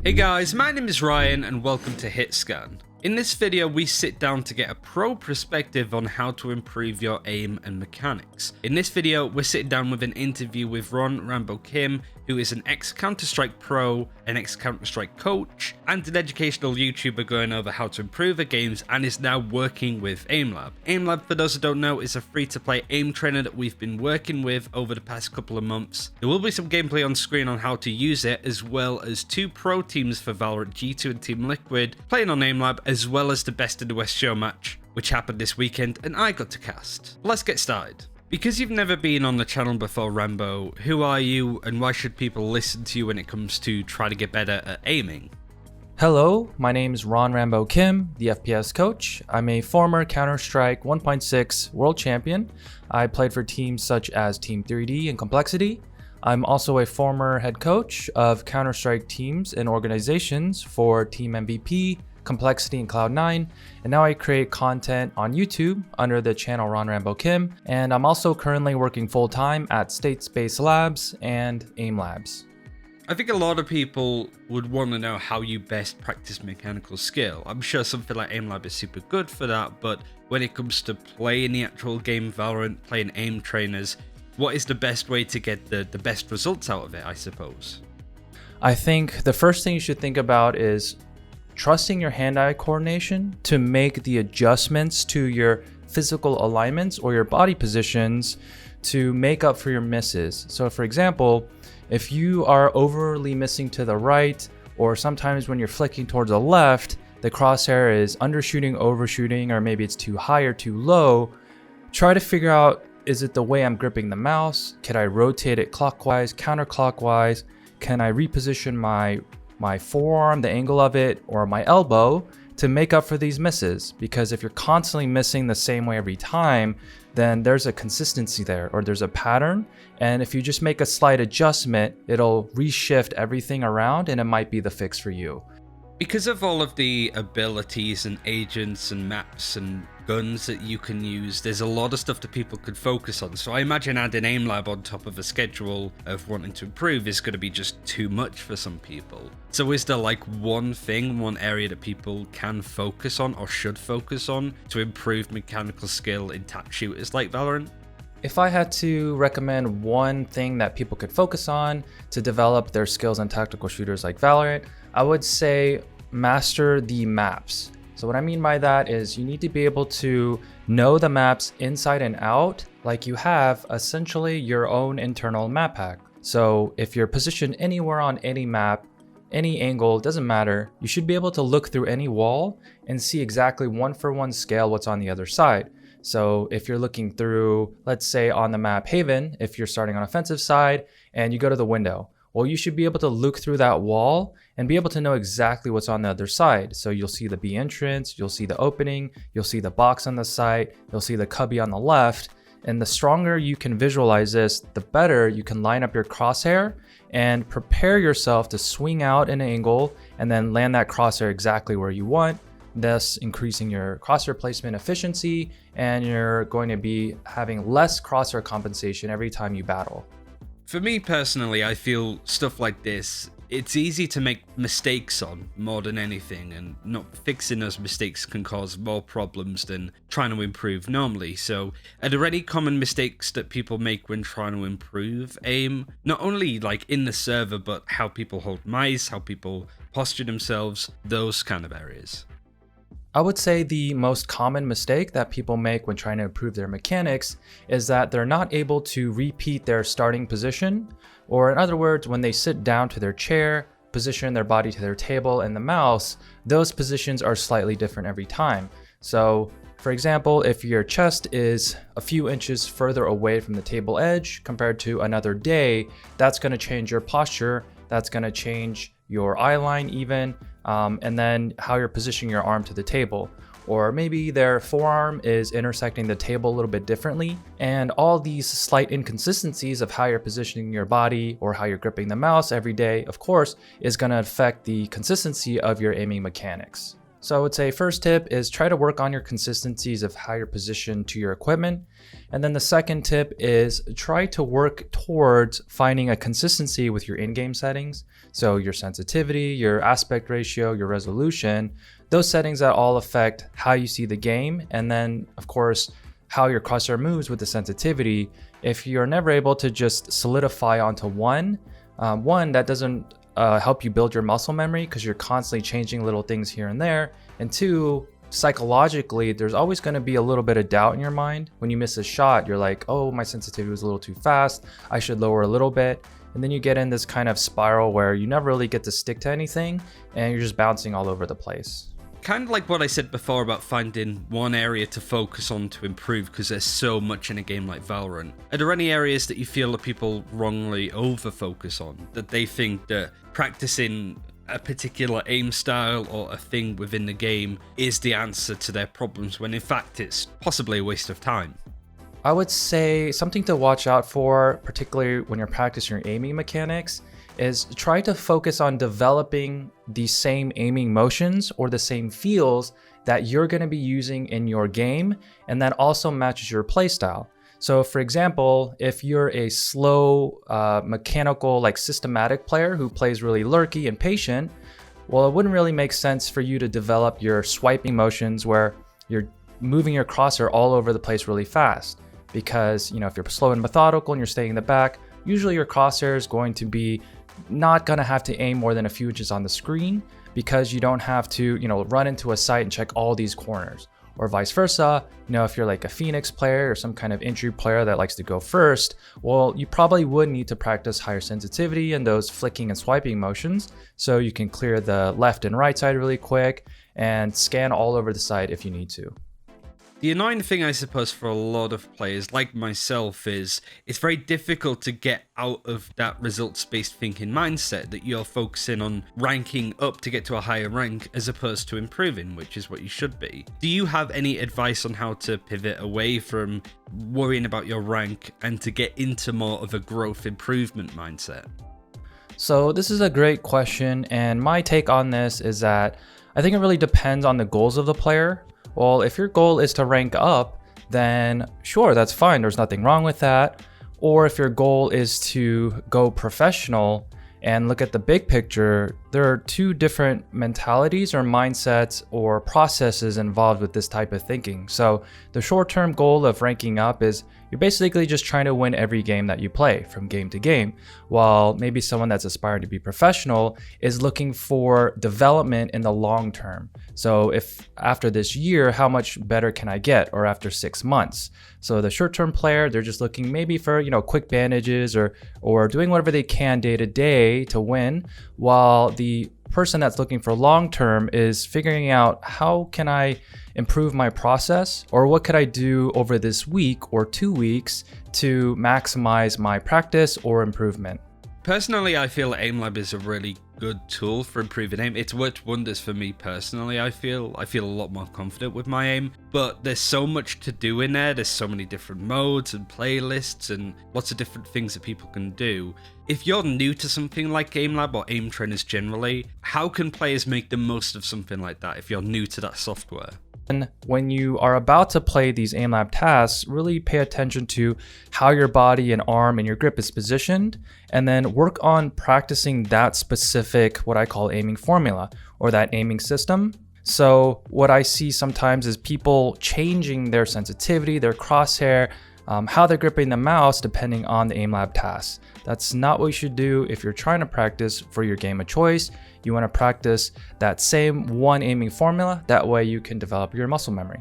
Hey guys, my name is Ryan and welcome to HitScan. In this video, we sit down to get a pro perspective on how to improve your aim and mechanics. In this video, we're sitting down with an interview with Ron Rambo Kim, who is an ex-Counter-Strike pro, an ex-Counter-Strike coach, and an educational YouTuber going over how to improve her games and is now working with AimLab. AimLab, for those who don't know, is a free-to-play aim trainer that we've been working with over the past couple of months. There will be some gameplay on screen on how to use it, as well as two pro teams for Valorant, G2 and Team Liquid, playing on AimLab, as well as the Best in the West show match, which happened this weekend and I got to cast. Let's get started. Because you've never been on the channel before, Rambo, who are you and why should people listen to you when it comes to try to get better at aiming? Hello, my name is Ron Rambo Kim, the FPS coach. I'm a former Counter-Strike 1.6 world champion. I played for teams such as Team 3D and Complexity. I'm also a former head coach of Counter-Strike teams and organizations for Team MVP, Complexity, and Cloud9, and now I create content on YouTube under the channel Ron Rambo Kim, and I'm also currently working full-time at State Space Labs and AIM Labs. I think a lot of people would want to know how you best practice mechanical skill. I'm sure something like AimLab is super good for that, but when it comes to playing the actual game Valorant, playing aim trainers, what is the best way to get the best results out of it, I suppose? I think the first thing you should think about is trusting your hand-eye coordination to make the adjustments to your physical alignments or your body positions to make up for your misses. So for example, if you are overly missing to the right, or sometimes when you're flicking towards the left, the crosshair is undershooting, overshooting, or maybe it's too high or too low, try to figure out, is it the way I'm gripping the mouse? Can I rotate it clockwise, counterclockwise? Can I reposition my forearm, the angle of it, or my elbow to make up for these misses? Because if you're constantly missing the same way every time, then there's a consistency there, or there's a pattern. And if you just make a slight adjustment, it'll reshift everything around and it might be the fix for you. Because of all of the abilities and agents and maps and guns that you can use, there's a lot of stuff that people could focus on. So I imagine adding AimLab on top of a schedule of wanting to improve is going to be just too much for some people. So is there like one thing, one area that people can focus on or should focus on to improve mechanical skill in tap shooters like Valorant? If I had to recommend one thing that people could focus on to develop their skills in tactical shooters like Valorant, I would say master the maps. So what I mean by that is you need to be able to know the maps inside and out, like you have essentially your own internal map pack. So if you're positioned anywhere on any map, any angle, doesn't matter, you should be able to look through any wall and see exactly one for one scale what's on the other side. So if you're looking through, let's say on the map Haven, if you're starting on offensive side and you go to the window, well, you should be able to look through that wall and be able to know exactly what's on the other side. So you'll see the B entrance, you'll see the opening, you'll see the box on the side, you'll see the cubby on the left. And the stronger you can visualize this, the better you can line up your crosshair and prepare yourself to swing out an angle and then land that crosshair exactly where you want, thus increasing your crosshair placement efficiency, and you're going to be having less crosshair compensation every time you battle. For me personally, I feel stuff like this, it's easy to make mistakes on more than anything, and not fixing those mistakes can cause more problems than trying to improve normally. So are there any common mistakes that people make when trying to improve aim? Not only like in the server, but how people hold mice, how people posture themselves, those kind of areas. I would say the most common mistake that people make when trying to improve their mechanics is that they're not able to repeat their starting position, or in other words, when they sit down to their chair, position their body to their table and the mouse, those positions are slightly different every time. So for example, if your chest is a few inches further away from the table edge compared to another day, that's going to change your posture, that's going to change your eye line even, and then how you're positioning your arm to the table. Or maybe their forearm is intersecting the table a little bit differently. And all these slight inconsistencies of how you're positioning your body or how you're gripping the mouse every day, of course, is going to affect the consistency of your aiming mechanics. So I would say first tip is try to work on your consistencies of how you're positioned to your equipment. And then the second tip is try to work towards finding a consistency with your in-game settings. So your sensitivity, your aspect ratio, your resolution, those settings that all affect how you see the game. And then of course, how your crosshair moves with the sensitivity. If you're never able to just solidify onto one that doesn't help you build your muscle memory because you're constantly changing little things here and there. And two, psychologically, there's always going to be a little bit of doubt in your mind. When you miss a shot, you're like, oh, my sensitivity was a little too fast. I should lower a little bit. And then you get in this kind of spiral where you never really get to stick to anything and you're just bouncing all over the place. Kind of like what I said before about finding one area to focus on to improve because there's so much in a game like Valorant. Are there any areas that you feel that people wrongly over-focus on? That they think that practicing a particular aim style or a thing within the game is the answer to their problems when in fact it's possibly a waste of time? I would say something to watch out for, particularly when you're practicing your aiming mechanics, is try to focus on developing the same aiming motions or the same feels that you're going to be using in your game, and that also matches your playstyle. So for example, if you're a slow, mechanical, like systematic player who plays really lurky and patient, well, it wouldn't really make sense for you to develop your swiping motions where you're moving your crosshair all over the place really fast. Because, if you're slow and methodical and you're staying in the back, usually your crosshair is going to be not going to have to aim more than a few inches on the screen because you don't have to, run into a site and check all these corners. Or vice versa, if you're like a Phoenix player or some kind of entry player that likes to go first, well, you probably would need to practice higher sensitivity and those flicking and swiping motions so you can clear the left and right side really quick and scan all over the site if you need to. The annoying thing, I suppose, for a lot of players like myself is it's very difficult to get out of that results-based thinking mindset that you're focusing on ranking up to get to a higher rank as opposed to improving, which is what you should be. Do you have any advice on how to pivot away from worrying about your rank and to get into more of a growth improvement mindset? So this is a great question, and my take on this is that I think it really depends on the goals of the player. Well, if your goal is to rank up, then sure, that's fine. There's nothing wrong with that. Or if your goal is to go professional and look at the big picture, there are two different mentalities or mindsets or processes involved with this type of thinking. So the short-term goal of ranking up is you're basically just trying to win every game that you play from game to game, while maybe someone that's aspiring to be professional is looking for development in the long term. So if after this year, how much better can I get? Or after 6 months. So the short-term player, they're just looking maybe for, quick bandages or doing whatever they can day to day to win, while the person that's looking for long-term is figuring out how can I improve my process, or what could I do over this week or 2 weeks to maximize my practice or improvement. Personally, I feel AimLab is a really good tool for improving aim. It's worked wonders for me personally. I feel a lot more confident with my aim, but there's so much to do in there. There's so many different modes and playlists and lots of different things that people can do. If you're new to something like AimLab or aim trainers generally, how can players make the most of something like that if you're new to that software? And when you are about to play these AimLab tasks, really pay attention to how your body and arm and your grip is positioned, and then work on practicing that specific, what I call aiming formula, or that aiming system. So what I see sometimes is people changing their sensitivity, their crosshair, how they're gripping the mouse depending on the AimLab tasks. That's not what you should do if you're trying to practice for your game of choice. You want to practice that same one aiming formula. That way you can develop your muscle memory.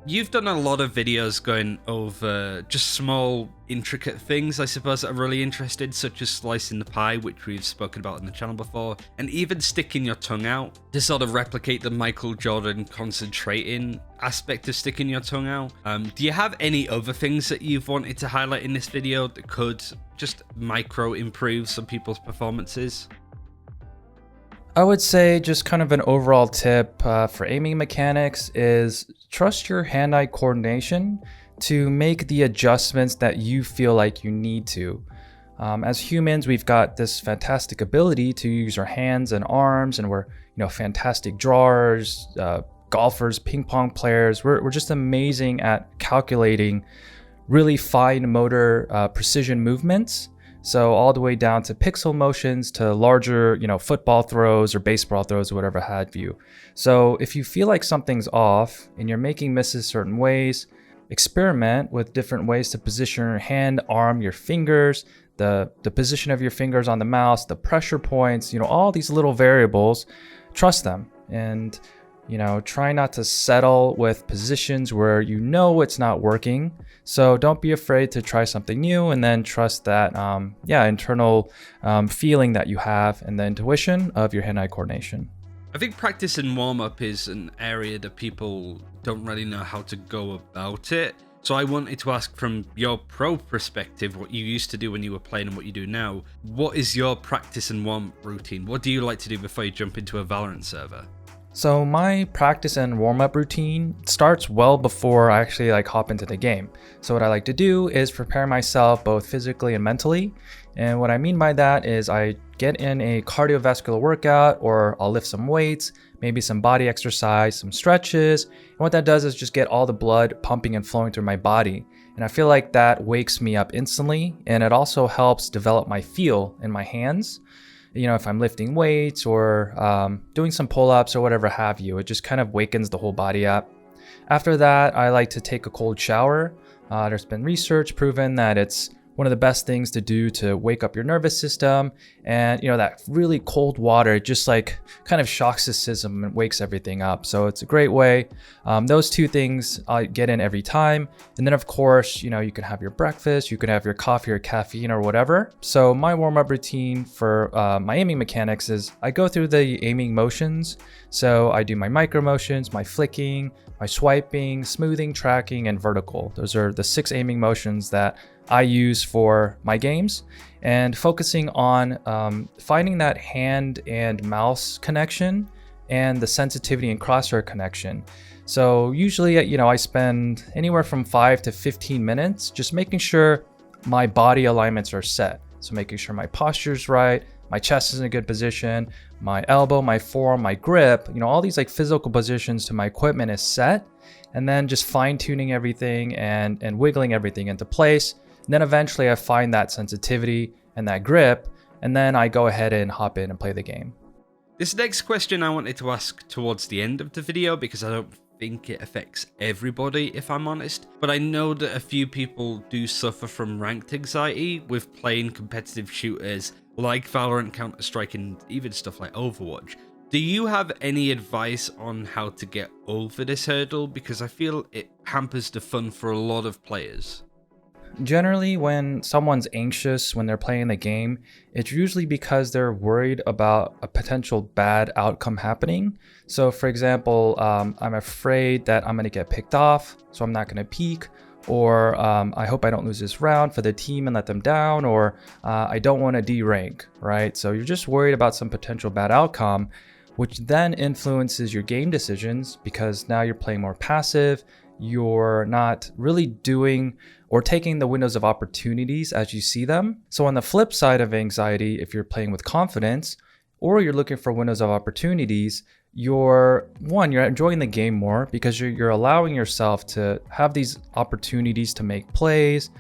You've done a lot of videos going over just small, intricate things, I suppose, that are really interesting, such as slicing the pie, which we've spoken about on the channel before, and even sticking your tongue out to sort of replicate the Michael Jordan concentrating aspect of sticking your tongue out. Do you have any other things that you've wanted to highlight in this video that could just micro improve some people's performances? I would say just kind of an overall tip for aiming mechanics is trust your hand-eye coordination to make the adjustments that you feel like you need to. As humans, we've got this fantastic ability to use our hands and arms, and we're fantastic drawers, golfers, ping pong players. We're just amazing at calculating really fine motor precision movements. So all the way down to pixel motions to larger, football throws or baseball throws or whatever have you. So if you feel like something's off and you're making misses certain ways, experiment with different ways to position your hand, arm, your fingers, the position of your fingers on the mouse, the pressure points, all these little variables. Trust them, and try not to settle with positions where it's not working. So don't be afraid to try something new, and then trust that internal feeling that you have and the intuition of your hand-eye coordination. I think practice and warm-up is an area that people don't really know how to go about it. So I wanted to ask, from your pro perspective, what you used to do when you were playing and what you do now. What is your practice and warm-up routine? What do you like to do before you jump into a Valorant server? So my practice and warm-up routine starts well before I actually hop into the game. So what I like to do is prepare myself both physically and mentally. And what I mean by that is I get in a cardiovascular workout, or I'll lift some weights, maybe some body exercise, some stretches. And what that does is just get all the blood pumping and flowing through my body. And I feel like that wakes me up instantly, and it also helps develop my feel in my hands. If I'm lifting weights or doing some pull-ups or whatever have you, it just kind of wakens the whole body up. After that, I like to take a cold shower. There's been research proven that it's one of the best things to do to wake up your nervous system. And that really cold water just kind of shocks the system and wakes everything up. So it's a great way. Those two things I get in every time. And then of course, you can have your breakfast, you can have your coffee or caffeine or whatever. So my warm-up routine for my aiming mechanics is I go through the aiming motions. So I do my micro motions, my flicking, my swiping, smoothing, tracking, and vertical. Those are the 6 aiming motions that I use for my games, and focusing on finding that hand and mouse connection and the sensitivity and crosshair connection. So usually, I spend anywhere from 5 to 15 minutes just making sure my body alignments are set. So making sure my posture's right, my chest is in a good position, my elbow, my forearm, my grip, all these physical positions to my equipment is set, and then just fine tuning everything and wiggling everything into place. And then eventually I find that sensitivity and that grip, and then I go ahead and hop in and play the game. This next question I wanted to ask towards the end of the video, because I don't think it affects everybody, if I'm honest. But I know that a few people do suffer from ranked anxiety with playing competitive shooters like Valorant, Counter-Strike, and even stuff like Overwatch. Do you have any advice on how to get over this hurdle? Because I feel it hampers the fun for a lot of players. Generally, when someone's anxious when they're playing the game, it's usually because they're worried about a potential bad outcome happening. So for example, I'm afraid that I'm going to get picked off, so I'm not going to peek, or I hope I don't lose this round for the team and let them down, or I don't want to D-rank, right? So you're just worried about some potential bad outcome, which then influences your game decisions, because now you're playing more passive. You're not really doing or taking the windows of opportunities as you see them. So on the flip side of anxiety, if you're playing with confidence or you're looking for windows of opportunities, you're enjoying the game more because you're allowing yourself to have these opportunities to make plays.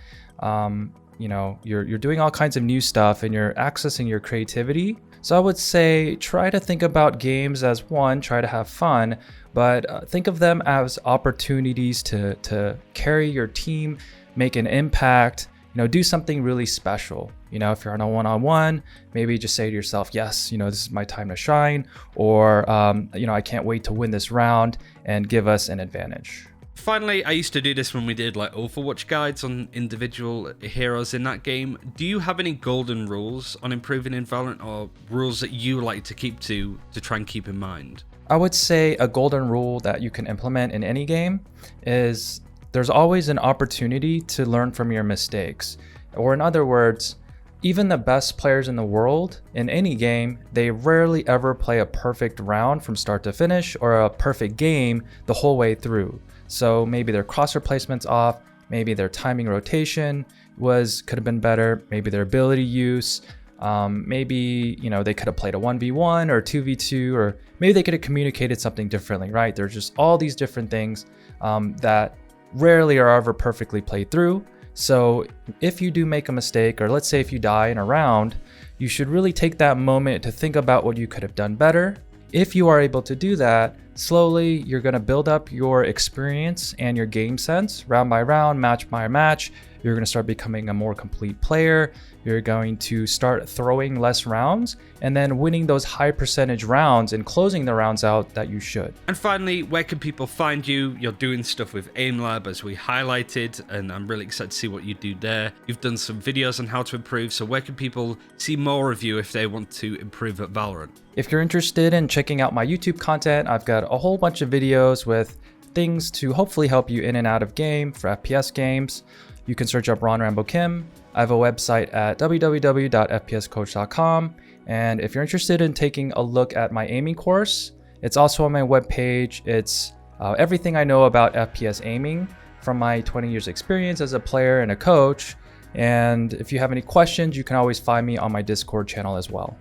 You're doing all kinds of new stuff and you're accessing your creativity. So I would say try to think about games as try to have fun, but think of them as opportunities to carry your team, make an impact, do something really special. If you're on a one-on-one, maybe just say to yourself, yes, this is my time to shine, or, I can't wait to win this round and give us an advantage. Finally, I used to do this when we did Overwatch guides on individual heroes in that game. Do you have any golden rules on improving in Valorant, or rules that you like to keep to try and keep in mind? I would say a golden rule that you can implement in any game is there's always an opportunity to learn from your mistakes. Or in other words, even the best players in the world in any game, they rarely ever play a perfect round from start to finish or a perfect game the whole way through. So maybe their crosshair placement's off, maybe their timing rotation, could have been better. Maybe their ability use. Maybe, you know, they could have played a 1v1 or 2v2, or maybe they could have communicated something differently, right? There's just all these different things that rarely are ever perfectly played through. So if you do make a mistake, or let's say if you die in a round, you should really take that moment to think about what you could have done better. If you are able to do that, slowly you're going to build up your experience and your game sense round by round, match by match. You're going to start becoming a more complete player. You're going to start throwing less rounds and then winning those high percentage rounds and closing the rounds out that you should. And finally, where can people find you? You're doing stuff with AimLab as we highlighted, and I'm really excited to see what you do there. You've done some videos on how to improve, so where can people see more of you if they want to improve at Valorant? If you're interested in checking out my YouTube content, I've got a whole bunch of videos with things to hopefully help you in and out of game for FPS games. You can search up Ron Rambo Kim. I have a website at www.fpscoach.com. And if you're interested in taking a look at my aiming course, it's also on my webpage. It's everything I know about FPS aiming from my 20 years experience as a player and a coach. And if you have any questions, you can always find me on my Discord channel as well.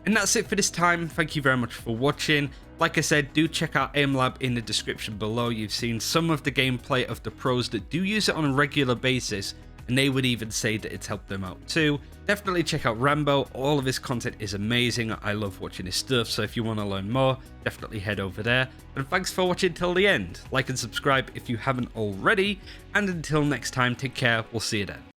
And that's it for this time. Thank you very much for watching. Like I said, do check out AimLab in the description below. You've seen some of the gameplay of the pros that do use it on a regular basis, and they would even say that it's helped them out too. Definitely check out Rambo. All of his content is amazing. I love watching his stuff, so if you want to learn more, definitely head over there. And thanks for watching till the end. Like and subscribe if you haven't already. And until next time, take care. We'll see you then.